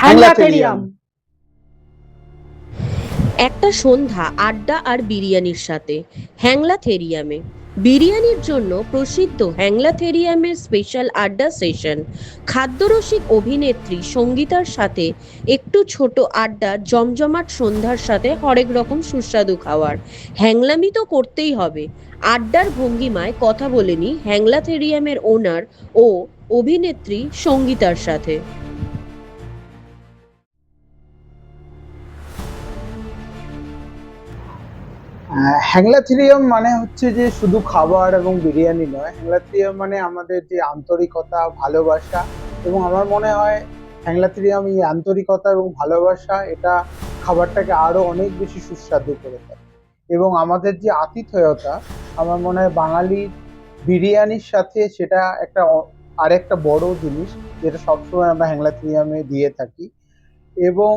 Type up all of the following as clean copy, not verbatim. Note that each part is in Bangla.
হ্যাংলাথেরিয়াম। একটা সন্ধ্যা আড্ডা আর বিরিয়ানির সাথে হ্যাংলাথেরিয়ামে। বিরিয়ানির জন্য প্রসিদ্ধ হ্যাংলাথেরিয়ামের স্পেশাল আড্ডা সেশন। খাদ্যরসিক অভিনেত্রী সঙ্গীতার সাথে একটু ছোট আড্ডা, জমজমাট সন্ধ্যার সাথে হরেক রকম সুস্বাদু খাবার। হ্যাংলামি তো করতেই হবে। আড্ডার ভঙ্গিমায় কথা বলে নি হ্যাংলাথেরিয়ামের ওনার ও অভিনেত্রী সঙ্গীতার সাথে। হ্যাংলাথেরিয়াম মানে হচ্ছে যে শুধু খাবার এবং বিরিয়ানি নয়, হ্যাংলাথেরিয়াম মানে আমাদের যে আন্তরিকতা, ভালোবাসা। এবং আমার মনে হয় হ্যাংলাথেরিয়াম এই আন্তরিকতা এবং ভালোবাসা এটা খাবারটাকে আরো অনেক বেশি সুস্বাদু করে দেয়। এবং আমাদের যে আতিথেয়তা, আমার মনে হয় বাঙালির বিরিয়ানির সাথে সেটা একটা আরেকটা বড় জিনিস, যেটা সবসময় আমরা হ্যাংলাথেরিয়ামে দিয়ে থাকি। এবং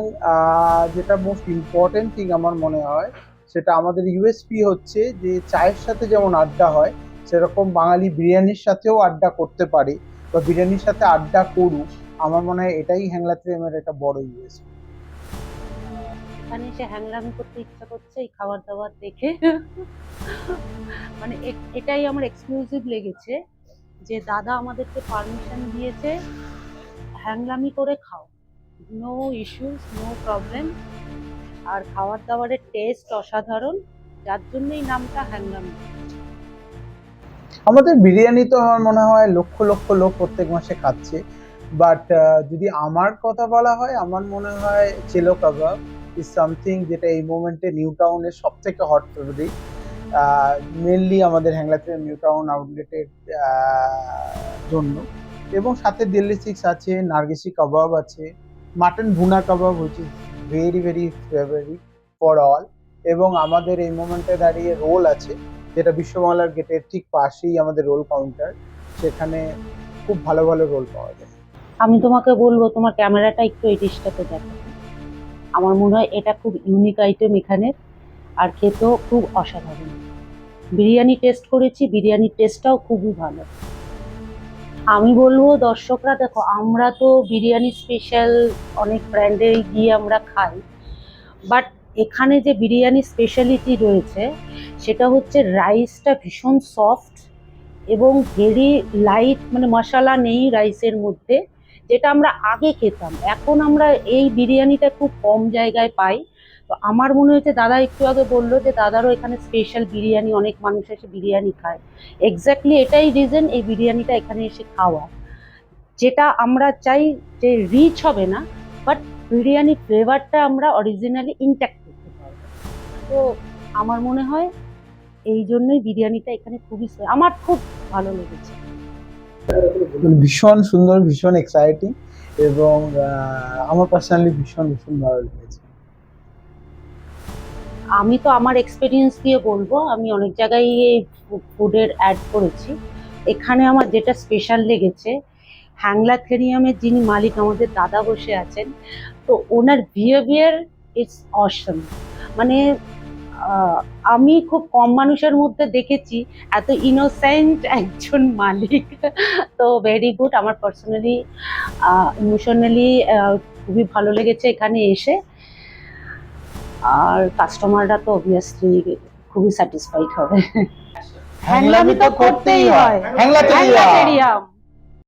যেটা মোস্ট ইম্পর্টেন্ট থিং আমার মনে হয়, সেটা আমাদের ইউএসপি হচ্ছে যে চায়ের সাথে যেমন আড্ডা হয়, সেরকম বাঙালি বিরিয়ানির সাথেও আড্ডা করতে পারে বা বিরিয়ানির সাথে আড্ডা করুক। আমার মনে হয় এটাই হ্যাংলাথেরিয়ামের একটা বড় ইউএসপি। এখানে এসে হ্যাংলামি করতে ইচ্ছা করছে এই খাবার দাবার দেখে। মানে এটাই আমার এক্সক্লুসিভ লেগেছে যে দাদা আমাদেরকে পারমিশন দিয়েছে হ্যাংলামি করে খাও, নো ইস্যুস, নো প্রবলেম। আর খাবার দাবারের টেস্ট অসাধারণ, যার জন্যই নামটা হ্যাংলামি। আমাদের বিরিয়ানি তো আমার মনে হয় লক্ষ লক্ষ লোক প্রত্যেক মাসে খাচ্ছে। বাট যদি আমার কথা বলা হয়, আমার মনে হয় চেলো কাবাব ইজ সামথিং যেটা এই মোমেন্টে নিউ টাউনের সব থেকে হট ফেভারিট। মেনলি আমাদের হ্যাংলাথেরিয়াম নিউ টাউন আউটলেটের জন্য। এবং সাথে দিল্লি সিক্স আছে, নার্গিসি কাবাব আছে, mutton bhuna kebab which is very very favourite for all. এবং আমাদের এই মোমেন্টে দাঁড়িয়ে রোল আছে, যেটা বিশ্ববাংলার গেটের ঠিক পাশেই আমাদের রোল কাউন্টার, সেখানে খুব ভালো ভালো রোল পাওয়া যায়। আমি তোমাকে বলবো তোমার ক্যামেরাটা একটু এই ডিশটাতে দেখো। আমার মনে হয় এটা খুব ইউনিক আইটেম এখানের, আর খেতেও খুব অসাধারণ। বিরিয়ানি টেস্ট করেছি, বিরিয়ানির টেস্টটাও খুবই ভালো। আমি বলবো দর্শকরা দেখো, আমরা তো বিরিয়ানি স্পেশাল অনেক ব্র্যান্ডে গিয়ে আমরা খাই, বাট এখানে যে বিরিয়ানি স্পেশালিটি রয়েছে সেটা হচ্ছে রাইসটা ভীষণ সফট এবং ভেরি লাইট, মানে মশলা নেই রাইসের মধ্যে, যেটা আমরা আগে খেতাম। এখন আমরা এই বিরিয়ানিটা খুব কম জায়গায় পাই। তো আমার মনে হয়েছে দাদা একটু আগে বললো যে দাদারও এখানে স্পেশাল বিরিয়ানি, অনেক মানুষ এসে বিরিয়ানি খায়। এক্স্যাক্টলি এটাই রিজন এই বিরিয়ানিটা এখানে এসে খাওয়া, যেটা আমরা চাই যে রিচ হবে না, বাট বিরিয়ানি ফ্লেভারটা আমরা অরিজিনালি ইনট্যাক্ট করতে পারবো। তো আমার মনে হয় এই জন্যই বিরিয়ানিটা এখানে খুবই আমার খুব ভালো লেগেছে। ভীষণ সুন্দর, ভীষণ এক্সাইটিং, এবং আমার পার্সোনালি ভীষণ ভীষণ ভালো লেগেছে। আমি তো আমার এক্সপিরিয়েন্স দিয়ে বলবো, আমি অনেক জায়গায় ফুডের অ্যাড করেছি। এখানে আমার যেটা স্পেশাল লেগেছে, হ্যাংলাথেরিয়ামের যিনি মালিক আমাদের দাদা বসে আছেন, তো ওনার বিহেভিয়ার ইজ অসম। মানে আমি খুব কম মানুষের মধ্যে দেখেছি এত ইনোসেন্ট একজন মালিক। তো ভেরি গুড, আমার পার্সোনালি ইমোশনালি খুবই ভালো লেগেছে এখানে এসে। আর কাস্টমাররা তো অবভিয়াসলি খুবই স্যাটিসফাইড হবে। হ্যাংলামি তো করতেই হয়। হ্যাংলাথেরিয়াম।